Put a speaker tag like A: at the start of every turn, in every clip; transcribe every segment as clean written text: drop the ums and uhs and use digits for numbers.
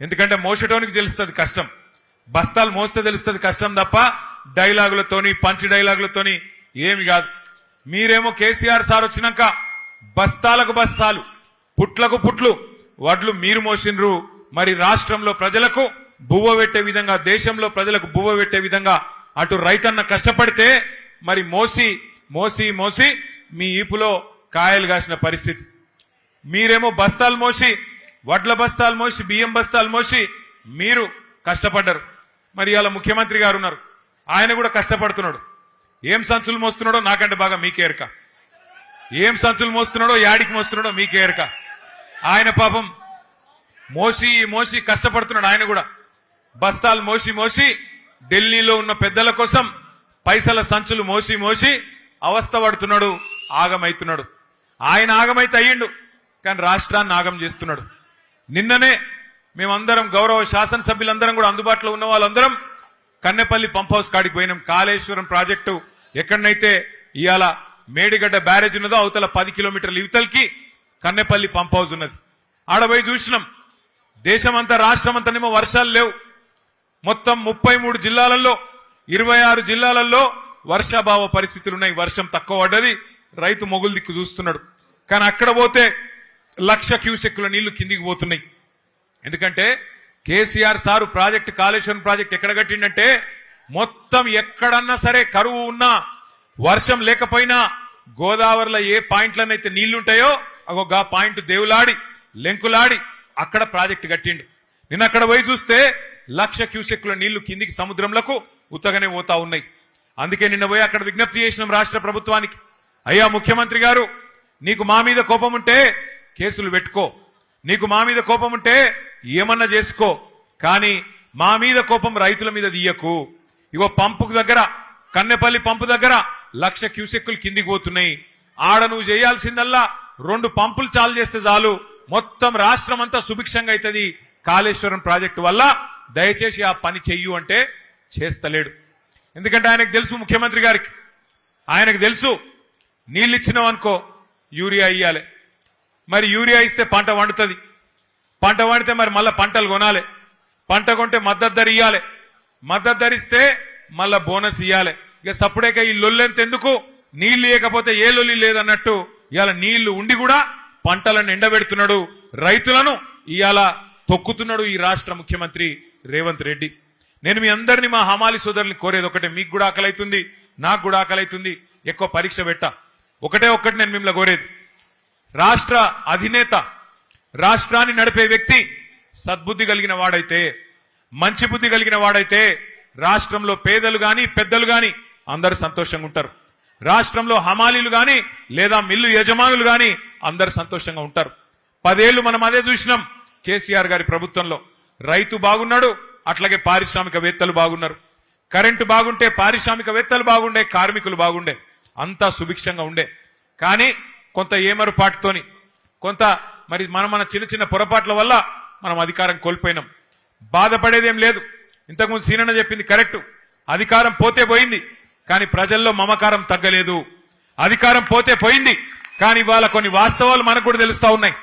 A: ఎందుకంటే మోసేటోనికి తెలుస్తుంది కష్టం, బస్తాలు మోస్తే తెలుస్తుంది కష్టం తప్ప డైలాగులతోని పంచ్ డైలాగులతోని ఏమి కాదు. మీరేమో కేసీఆర్ సార్ వచ్చినాక బస్తాలకు బస్తాలు పుట్లకు పుట్లు వడ్లు మీరు మోసిండ్రు. మరి రాష్ట్రంలో ప్రజలకు బువ్వ పెట్టే విధంగా, దేశంలో ప్రజలకు బువ్వ పెట్టే విధంగా అటు రైతన్న కష్టపడితే మరి మోసి మోసి మోసి మీ ఈపులో కాయలు కాసిన పరిస్థితి. మీరేమో బస్తాలు మోసి, వడ్ల బస్తాలు మోసి, బియ్యం బస్తాలు మోసి మీరు కష్టపడ్డారు. మరి ఇవాళ ముఖ్యమంత్రి గారు ఉన్నారు, ఆయన కూడా కష్టపడుతున్నాడు. ఏం సంచులు మోస్తున్నాడో నాకంటే బాగా మీకే ఎరక. ఏం సంచులు మోస్తున్నాడో, యాడికి మోస్తున్నాడో మీకే ఎరక. ఆయన పాపం మోసి మోసి కష్టపడుతున్నాడు. ఆయన కూడా బస్తాలు మోసి మోసి ఢిల్లీలో ఉన్న పెద్దల కోసం పైసల సంచులు మోసి మోసి అవస్థ పడుతున్నాడు, ఆగమైతున్నాడు. ఆయన ఆగమైతే అయ్యిండు, కానీ రాష్ట్రాన్ని ఆగం చేస్తున్నాడు. నిన్ననే మేమందరం గౌరవ శాసనసభ్యులందరం కూడా అందుబాటులో ఉన్న వాళ్ళందరం కన్నెపల్లి పంప్ హౌస్ కాడికి పోయినాం. కాళేశ్వరం ప్రాజెక్టు ఎక్కడనైతే ఇవాళ మేడిగడ్డ బ్యారేజ్ ఉన్నదో అవతల 10 కిలోమీటర్ల యువతలకి కన్నెపల్లి పంప్ హౌస్ ఉన్నది. ఆడపోయి చూసినాం. దేశమంతా రాష్ట్రమంతానేమో వర్షాలు లేవు. మొత్తం 33 జిల్లాలలో 26 జిల్లాలలో వర్షాభావ పరిస్థితులు ఉన్నాయి. వర్షం తక్కువ పడ్డది, రైతు మొగులు దిక్కు చూస్తున్నాడు. కానీ అక్కడ పోతే 1,00,000 క్యూసెక్కుల నీళ్లు కిందికి పోతున్నాయి. ఎందుకంటే KCR sir project, Kaleshwaram project ఎక్కడ కట్టిండంటే మొత్తం ఎక్కడన్నా సరే కరువు ఉన్నా, వర్షం లేకపోయినా గోదావరిలో ఏ పాయింట్లనైతే నీళ్లుంటాయో అగో గా పాయింట్ దేవులాడి లెంకులాడి అక్కడ ప్రాజెక్టు కట్టిండు. నిన్న అక్కడ పోయి చూస్తే 1,00,000 క్యూసెక్కుల నీళ్లు కిందికి సముద్రంలకు ఉత్తగానే పోతా ఉన్నాయి. అందుకే నిన్న పోయి అక్కడ విజ్ఞప్తి చేసినాం రాష్ట్ర ప్రభుత్వానికి, అయ్యా ముఖ్యమంత్రి గారు, నీకు మా మీద కోపం ఉంటే కేసులు పెట్టుకో, నీకు మా మీద కోపం ఉంటే ఏమన్నా చేసుకో, కానీ మా మీద కోపం రైతుల మీద తీయకు. ఇగో పంపు దగ్గర, కన్నెపల్లి పంపు దగ్గర 1,00,000 క్యూసెక్కులు కిందికి పోతున్నాయి. ఆడ నువ్వు చేయాల్సిందల్లా 2 పంపులు చాలు చేస్తే చాలు, మొత్తం రాష్ట్రం అంతా సుభిక్షంగా అవుతుంది కాళేశ్వరం ప్రాజెక్టు వల్ల, దయచేసి ఆ పని చెయ్యు అంటే చేస్తలేడు. ఎందుకంటే ఆయనకు తెలుసు, ముఖ్యమంత్రి గారికి ఆయనకు తెలుసు, నీళ్ళు ఇచ్చినావు అనుకో యూరియా ఇయ్యాలి, మరి యూరియా ఇస్తే పంట వండుతుంది, పంట వండితే మరి మళ్ళీ పంటలు కొనాలి, పంట కొంటే మద్దతు ధర ఇయ్యాలి, మద్దతు ధర ఇస్తే మళ్ళా బోనస్ ఇయ్యాలి. ఇక సప్పుడేక ఈ లొల్లెంత ఎందుకు, నీళ్లు ఇవ్వకపోతే ఏ లొల్లి లేదన్నట్టు ఇవాళ నీళ్లు ఉండి కూడా పంటలను ఎండబెడుతున్నాడు, రైతులను ఇవాళ తొక్కుతున్నాడు ఈ రాష్ట్ర ముఖ్యమంత్రి రేవంత్ రెడ్డి. నేను మీ అందరినీ, మా హమాలి సోదరుల్ని కోరేది ఒకటే, మీకు కూడా ఆకలైతుంది, నాకు కూడా ఆకలైతుంది, ఎక్కువ పరీక్ష పెట్ట ఒకటే ఒక్కటి నేను మిమ్మల్ని కోరేది, రాష్ట్ర అధినేత, రాష్ట్రాన్ని నడిపే వ్యక్తి సద్బుద్ధి కలిగిన వాడైతే, మంచి బుద్ధి కలిగిన వాడైతే రాష్ట్రంలో పేదలు గాని పెద్దలు గాని అందరు సంతోషంగా ఉంటారు. రాష్ట్రంలో హమాలీలు గాని లేదా మిల్లు యజమానులు గాని అందరు సంతోషంగా ఉంటారు. 10 ఏళ్లు మనం అదే చూసినాం కేసీఆర్ గారి ప్రభుత్వంలో. రైతు బాగున్నాడు, అట్లాగే పారిశ్రామికవేత్తలు బాగున్నారు. కరెంటు బాగుంటే పారిశ్రామికవేత్తలు బాగుండే, కార్మికులు బాగుండే, అంతా సుభిక్షంగా ఉండే. కానీ కొంత ఏమరుపాటుతోని, కొంత మరి మన చిన్న చిన్న పొరపాట్ల వల్ల మనం అధికారం కోల్పోయినాం. బాధపడేదేం లేదు. ఇంతకుముందు సీనన్న చెప్పింది కరెక్ట్, అధికారం పోతే పోయింది, కానీ ప్రజల్లో మమకారం తగ్గలేదు. అధికారం పోతే పోయింది, కానీ ఇవాళ కొన్ని వాస్తవాలు మనకు కూడా తెలుస్తా ఉన్నాయి.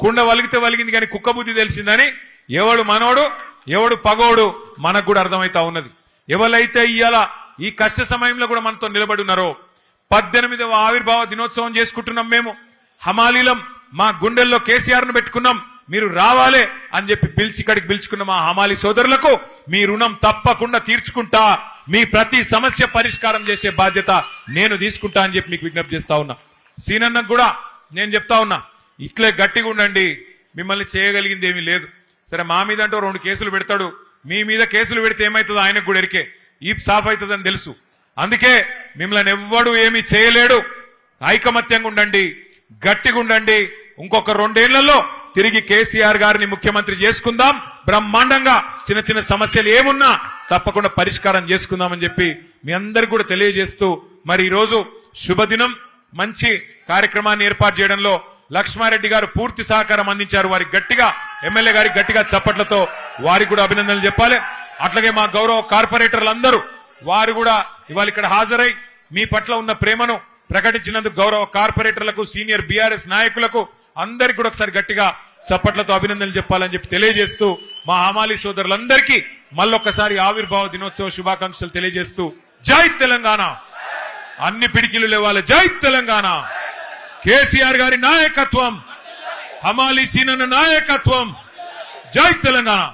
A: కుండ వలిగితే వలిగింది కానీ కుక్క బుద్ధి తెలిసిందని, ఎవడు మనోడు ఎవడు పగోడు మనకు కూడా అర్థమైతా ఉన్నది. ఎవరైతే ఇవాళ ఈ కష్ట సమయంలో కూడా మనతో నిలబడి ఉన్నారో, 18వ ఆవిర్భావ దినోత్సవం చేసుకుంటున్నాం మేము, హమాలీలం, మా గుండెల్లో కేసీఆర్ ను పెట్టుకున్నాం, మీరు రావాలే అని చెప్పి పిలుచుకున్న మా హమాలి సోదరులకు మీ రుణం తప్పకుండా తీర్చుకుంటా, మీ ప్రతి సమస్య పరిష్కారం చేసే బాధ్యత నేను తీసుకుంటా అని చెప్పి మీకు విజ్ఞప్తి చేస్తా ఉన్నా. సీనన్నకు కూడా నేను చెప్తా ఉన్నా, ఇట్లే గట్టిగా ఉండండి, మిమ్మల్ని చేయగలిగింది ఏమీ లేదు. సరే మా మీద అంటూ 2 కేసులు పెడతాడు, మీ మీద కేసులు పెడితే ఏమవుతుందో ఆయనకు కూడా ఎరికే, ఈప్ సాఫ్ అవుతుందని తెలుసు. అందుకే మిమ్మల్ని ఎవ్వడు ఏమీ చేయలేడు. ఐకమత్యంగా ఉండండి, గట్టిగా ఉండండి. ఇంకొక 2 ఏళ్లలో తిరిగి కేసీఆర్ గారిని ముఖ్యమంత్రి చేసుకుందాం, బ్రహ్మాండంగా చిన్న చిన్న సమస్యలు ఏమున్నా తప్పకుండా పరిష్కారం చేసుకుందామని చెప్పి మీ అందరికి కూడా తెలియజేస్తూ, మరి ఈరోజు శుభదినం, మంచి కార్యక్రమాన్ని ఏర్పాటు చేయడంలో లక్ష్మారెడ్డి గారు పూర్తి సహకారం అందించారు. వారికి గట్టిగా, ఎమ్మెల్యే గారికి గట్టిగా చప్పట్లతో వారికి కూడా అభినందనలు చెప్పాలి. అట్లాగే మా గౌరవ కార్పొరేటర్లందరూ వారు కూడా ఇవాళ ఇక్కడ హాజరై మీ పట్ల ఉన్న ప్రేమను ప్రకటించినందుకు గౌరవ కార్పొరేటర్లకు, సీనియర్ బీఆర్ఎస్ నాయకులకు అందరికీ కూడా ఒకసారి గట్టిగా చప్పట్లతో అభినందనలు చెప్పాలని చెప్పి తెలియజేస్తూ మా హమాలి సోదరులందరికీ మళ్ళొక్కసారి ఆవిర్భావ దినోత్సవ శుభాకాంక్షలు తెలియజేస్తూ జై తెలంగాణ. అన్ని పిడికిలు లేవాలి. జై తెలంగాణ. కేసీఆర్ గారి నాయకత్వం, హమాలి సీనన్న నాయకత్వం. జై తెలంగాణ.